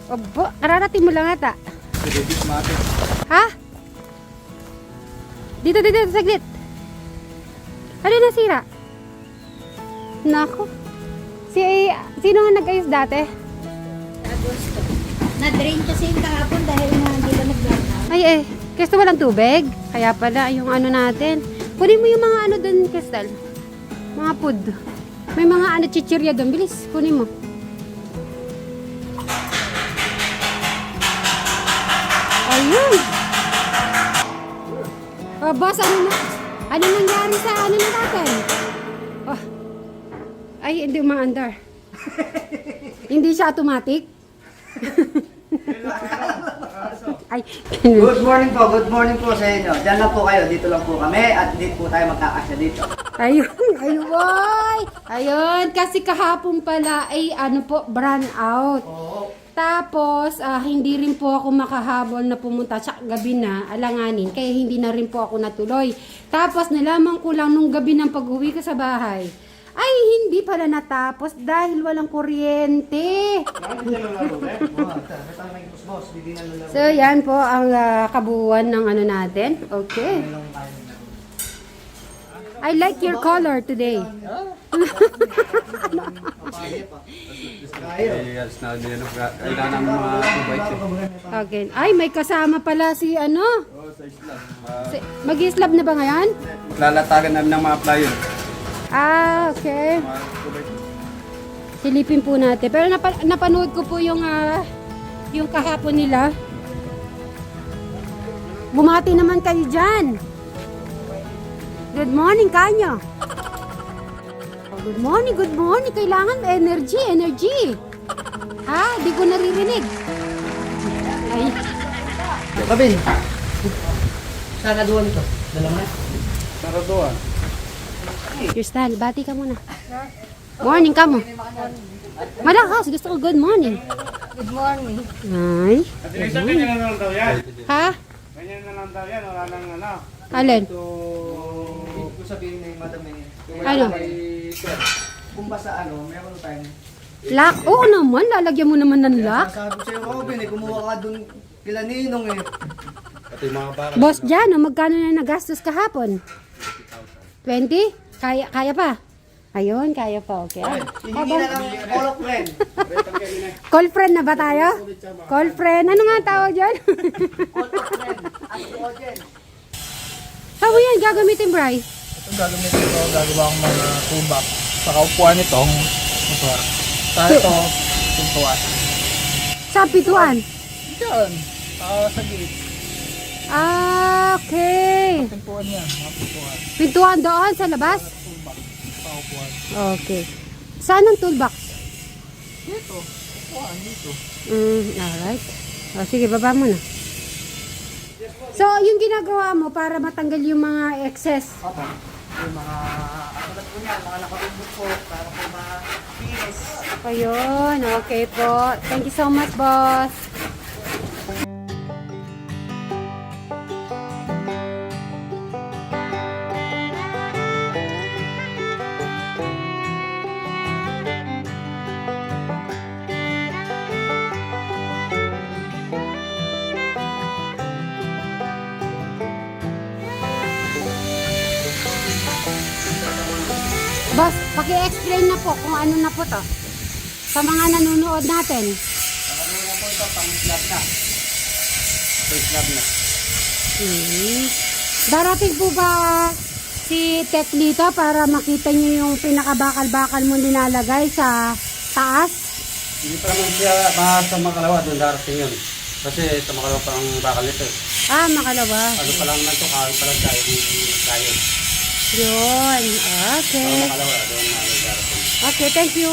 Obo, kararating mo lang ata. Ha? Dito, saglit. Ano nasira? Nako. Sino nga nag-ayos dati? Agosto. Na-drain kasi yung kahapon dahil nga hindi ka nag-blackout. Ay Crystal, walang tubig. Kaya pala, yung ano natin. Kunin mo yung mga ano dun, Crystal. Mga food. May mga ano, chichirya dun. Bilis, kunin mo. Ayun. Oh, boss, ano nangyari sa ano na natin? Oh. Ay, hindi umaandar. Hindi siya automatic. Ay. Good morning po sa inyo. Diyan lang po kayo, dito lang po kami at dito po tayo magkakasya dito. Ayun, boy. Ayun, kasi kahapon pala ay ano po, brand out. Oo. Tapos, hindi rin po ako makahabol na pumunta. Tsaka gabi na, alanganin. Kaya hindi na rin po ako natuloy. Tapos, nalaman ko lang nung gabi ng pag-uwi ko sa bahay. Ay, hindi pala natapos dahil walang kuryente. So, yan po ang kabuuan ng ano natin. Okay. I like your color today. Okay. Ay, may kasama pala si ano? Mag-i-slab na ba ngayon? Lalatagan namin ng mga flyer. Ah, okay. Silipin po natin. Pero napanood ko po yung kahapon nila. Bumati naman kayo dyan. Good morning, kanyo. Oh, good morning. Kailangan energy. Ha? Di ko naririnig. Ay. Kabin. Sana duwan ito. Dala mo na. Naraduan. Crystal, bati ka muna. Morning ka mo. Malakas, gusto ko good morning. Good morning. Ay. At isa ganyan na lang daw yan. Ha? Ganyan na lang daw yan. Wala nang ano. Alin? Ito, kung sabihin ni Madam Ano? Kung ba sa ano, meron tayong Lock? Oo naman, lalagyan mo naman ng lock. sabi ko sa'yo, Robin, kumuha ka dun kila Ninong eh. Pati mga bakal. Boss dyan, magkano na nagastos kahapon? 20? Kaya pa? Ayun, kaya pa, okay. Hihingi na lang all of friend. Call friend na ba tayo? Call friend, ano nga tawag dyan? All of friend. At audience. Saan mo yan gagamitin, Bri? Ito gagamitin ko, gagawa akong mga tubak sa kaupuan nitong motor. Sa ito, pintuan. Sa pituan? Diyan, sa gate. Ah, okay. Pintuan yan, mga pintuan. Pintuan doon sa labas? Tubak sa kaupuan. Okay. Saan ang toolbox? Dito, upuan dito. Alright. O, sige, baba mo na. So, yung ginagawa mo para matanggal yung mga excess. Opo. Yung mga, katulad po niyan, mga nakatubok po, para po ma-finish. Ayun, okay po. Thank you so much, boss. Boss, paki-explain na po kung ano na po to. Sa mga nanonood natin. Ano na po ito? Pang-slab na. Pang-slab na. Darating po ba si Tech dito para makita niyo yung pinakabakal-bakal mo nilalagay sa taas? Hindi pa naman siya sa Makalawa. Doon darating yun. Kasi sa Makalawa pa ang bakal nito. Ah, makalawa. Ano pa lang na ito? Kahit pa lang tayo. Tayo. Yun. Okay. Makalawa. Doon na darating. Okay, thank you.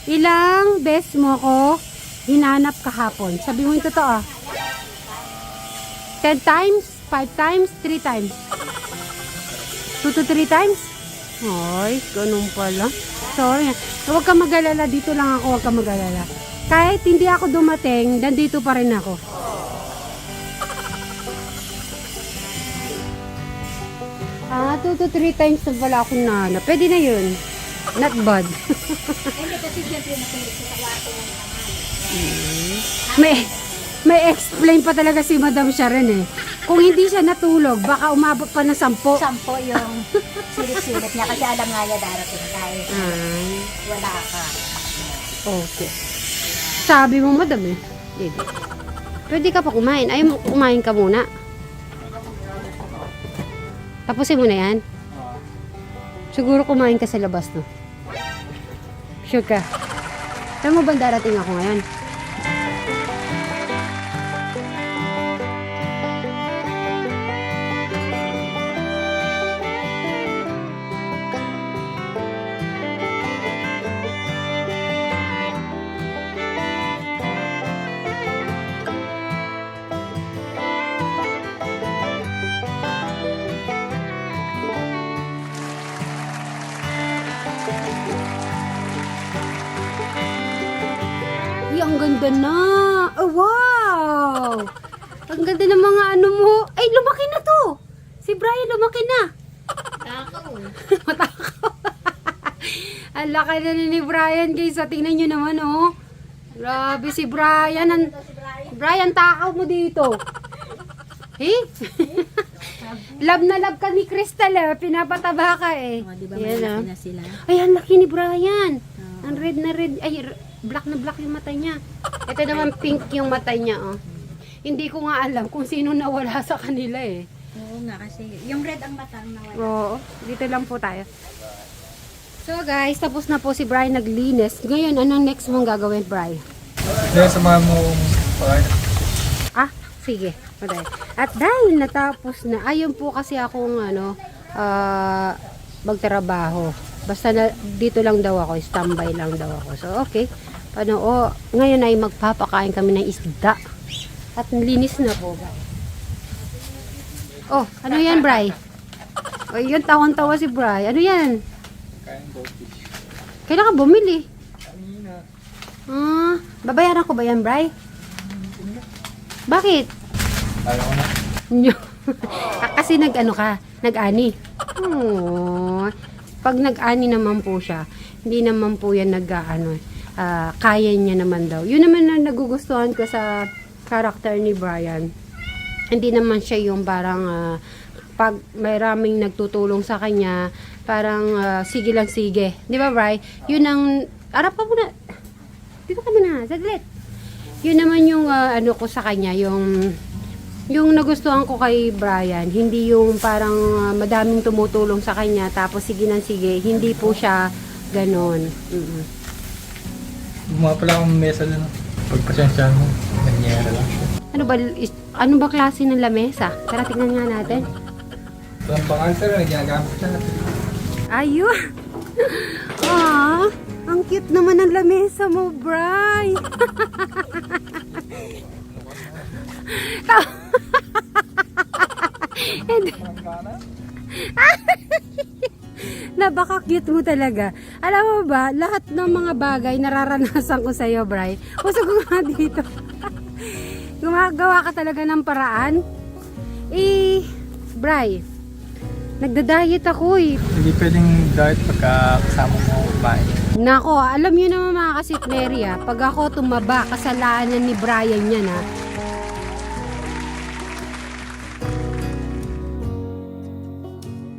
Ilang beses mo ko hinanap kahapon? Sabi mo yung totoo. 10 times? 5 times? 3 times? 2 to 3 times? Ay, ganun pala. Sorry. Huwag ka mag-alala. Dito lang ako. Huwag ka mag-alala. Kahit hindi ako dumating, nandito pa rin ako. Ah, 2 to 3 times na pala akong nahanap. Pwede na yun. Not bad. Hindi kasi siyempre nakulit sa kwarto ng naman. May explain pa talaga si Madam Sharon eh. Kung hindi siya natulog, baka umabot pa ng 10. 10 yung silip-silip niya kasi alam nga niya darating kahit wala ka. Okay. Sabi mo, Madam eh. Hindi. Pwede ka pa kumain. Ayaw mo, kumain ka muna. Tapusin mo na yan. Siguro kumain ka sa labas, no? Sure ka? Alam mo ba darating ako ngayon? Ay, ang ganda na! Oh, wow! Ang ganda ng mga ano mo. Ay, lumaki na to! Si Brian lumaki na. Takaw. Matakaw. Ang laki na ni Brian, guys. So, tingnan nyo naman, oh. Grabe si Brian. Brian, takaw mo dito. Eh? Love na love ka ni Crystal, eh. Pinapataba ka, eh. O, di ba Yan, malaki ah. na sila? Ay, ang laki ni Brian. Ang red na red. Ay, black na black yung mata niya. Ito naman pink yung mata niya, oh. Hindi ko nga alam kung sino nawala sa kanila, eh. Oo nga kasi yung red ang mata ang nawala. Oo, dito lang po tayo. So guys, tapos na po si Brian naglinis. Ngayon, anong next mong gagawin, Brian? Dahil sa mga mong pakain. Ah, sige. Okay. At dahil natapos na, ayun po kasi akong magtrabaho. Basta na, dito lang daw ako, standby lang daw ako. So, okay. Ngayon ay magpapakain kami ng isda. At linis na po, guys. Oh, ano yan, Bri? O, yun, tawang-tawa si Bri. Ano yan? Kailan ka bumili? Babayaran ko ba yan, Bri? Bakit? Alam ko na. Kasi nag-ani. Pag nag-ani naman po siya, hindi naman po yan kaya niya naman daw. Yun naman na nagugustuhan ko sa character ni Brian. Hindi naman siya yung parang pag may raming nagtutulong sa kanya, parang sige lang sige. Di ba, Bri? Yun ang, arap ka muna. Dito ka muna, saglit. Yun naman yung ko sa kanya, yung nagustuhan ko kay Brian, hindi yung parang madaming tumutulong sa kanya, tapos sige lang sige. Hindi po siya ganon. Gumawa pala akong mesa dun. Pagpasensyahan mo. Nangyayari lang siya. Ano ba klase ng lamesa? Tara, tingnan nga natin. Ito ang pang-answer na ginagamit siya natin. Ayun! Ang cute naman ng lamesa mo, Bri! Napaka-cute mo talaga. Alam mo ba, lahat ng mga bagay nararanasan ko sa'yo, Bri. Usog ko nga dito. Gumagawa ka talaga ng paraan. Bri, nagda-diet ako eh. Hindi pwedeng diet pagka kasama mo kumain. Nako, alam niyo naman mga kasitneri, pag ako tumaba, kasalanan ni Brian yan, ha.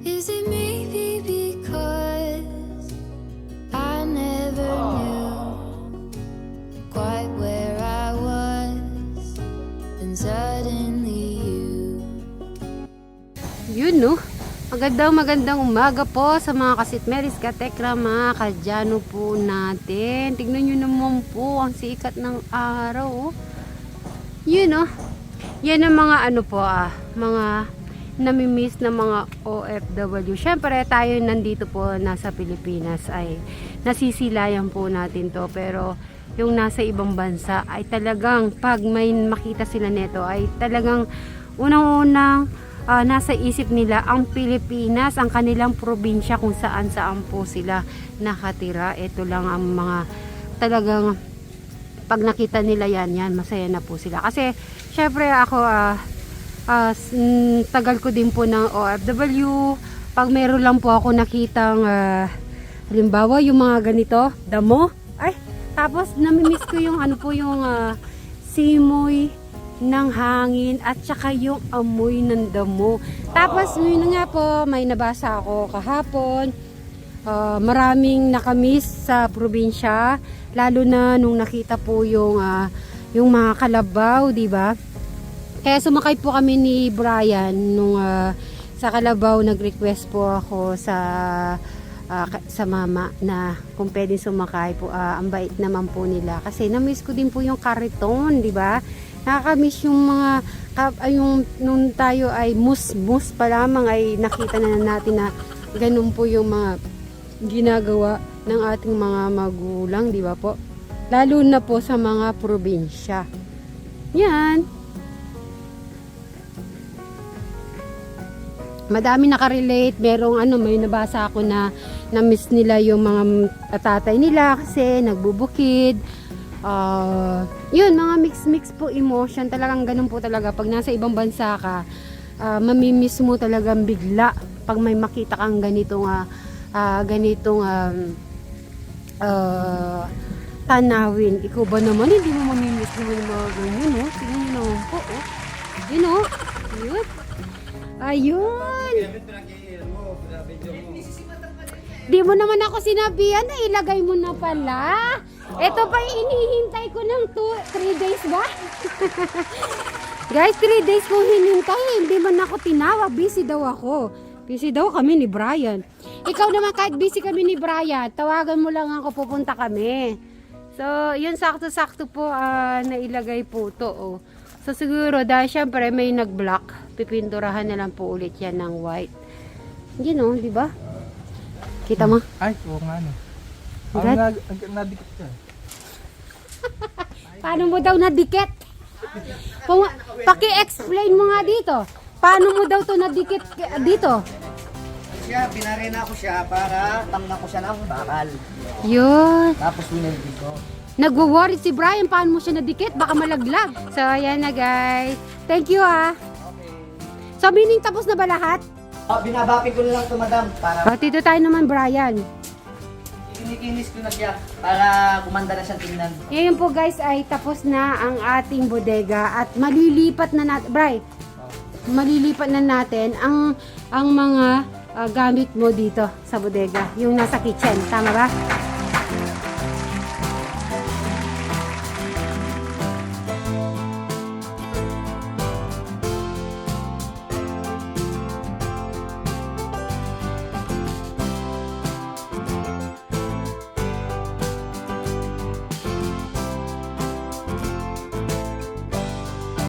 Is it maybe because I never knew quite where I was, and suddenly Yun, no? Magandang umaga po sa mga kasitmeris, katekra, mga kadyano po natin. Tignan nyo naman po ang sikat ng araw, oh. Yun, no? Yan ang mga mga namimiss na mga OFW. Syempre, tayo nandito po nasa Pilipinas ay nasisilayan po natin to. Pero yung nasa ibang bansa ay talagang pag may makita sila neto ay talagang unang-unang nasa isip nila ang Pilipinas, ang kanilang probinsya kung saan po sila nakatira. Ito lang ang mga talagang pag nakita nila yan, masaya na po sila. Kasi syempre ako tagal ko din po ng OFW. Pag meron lang po ako nakitang halimbawa yung mga ganito, damo, ay Tapos namimiss ko yung ano po yung simoy ng hangin at saka yung amoy ng damo. Tapos yun nga po, may nabasa ako kahapon. Maraming nakamiss sa probinsya, lalo na nung nakita po yung mga kalabaw, di ba? Kaya sumakay po kami ni Brian nung sa Kalabaw, nag-request po ako sa mama na kung pwedeng sumakay po. Ang bait naman po nila kasi na-miss ko din po yung kariton, di ba? Nakaka-miss yung mga yung nung tayo ay mus pa lamang ay nakita na natin na ganun po yung mga ginagawa ng ating mga magulang, di ba po? Lalo na po sa mga probinsya. Yan. Madami nakarelate, merong may nabasa ako na na-miss nila yung mga tatay nila kasi nagbubukid. Yun, mga mix po emotion, talagang ganun po talaga. Pag nasa ibang bansa ka, mamimiss mo talagang bigla pag may makita kang ganitong tanawin. Ikaw ba naman, hindi mo mamimiss naman yung mga ganyan, no? Tingnan nyo naman po, oh. Yun, oh. Yun. Ayun. Di mo naman ako sinabihan na ilagay mo na pala. Ito pa yung hinihintay ko ng 3 days ba? Guys, 3 days kong hinintay. Hindi man ako tinawag. Busy daw ako. Busy daw kami ni Brian. Ikaw naman, kahit busy kami ni Brian, tawagan mo lang ako, pupunta kami. So, yun, sakto-sakto po na ilagay po to. Oh. So siguro dahil syempre may nag-block, pipinturahan na lang po ulit yan ng white. Yun o, di ba? Kita mo? Ay, oo nga no. Brad? Nadikit ka. Paano mo daw nadikit? Paki-explain mo nga dito. Paano mo daw to nadikit dito? Siya, binarena ko siya para tangga ko siya ng bakal. Yun. Tapos wineldi ko. Nagwo-worry si Brian, paano mo siya nadikit? Baka malaglag. So, ayan na guys. Thank you So, meaning tapos na ba lahat? Binabapin ko na lang ito, madam, para Dito tayo naman, Brian. kinikinis ko na siya para gumanda na siyang tingnan. Ngayon po guys ay tapos na ang ating bodega at malilipat na natin, Bri, malilipat na natin ang mga gamit mo dito sa bodega, yung nasa kitchen. Tama ba?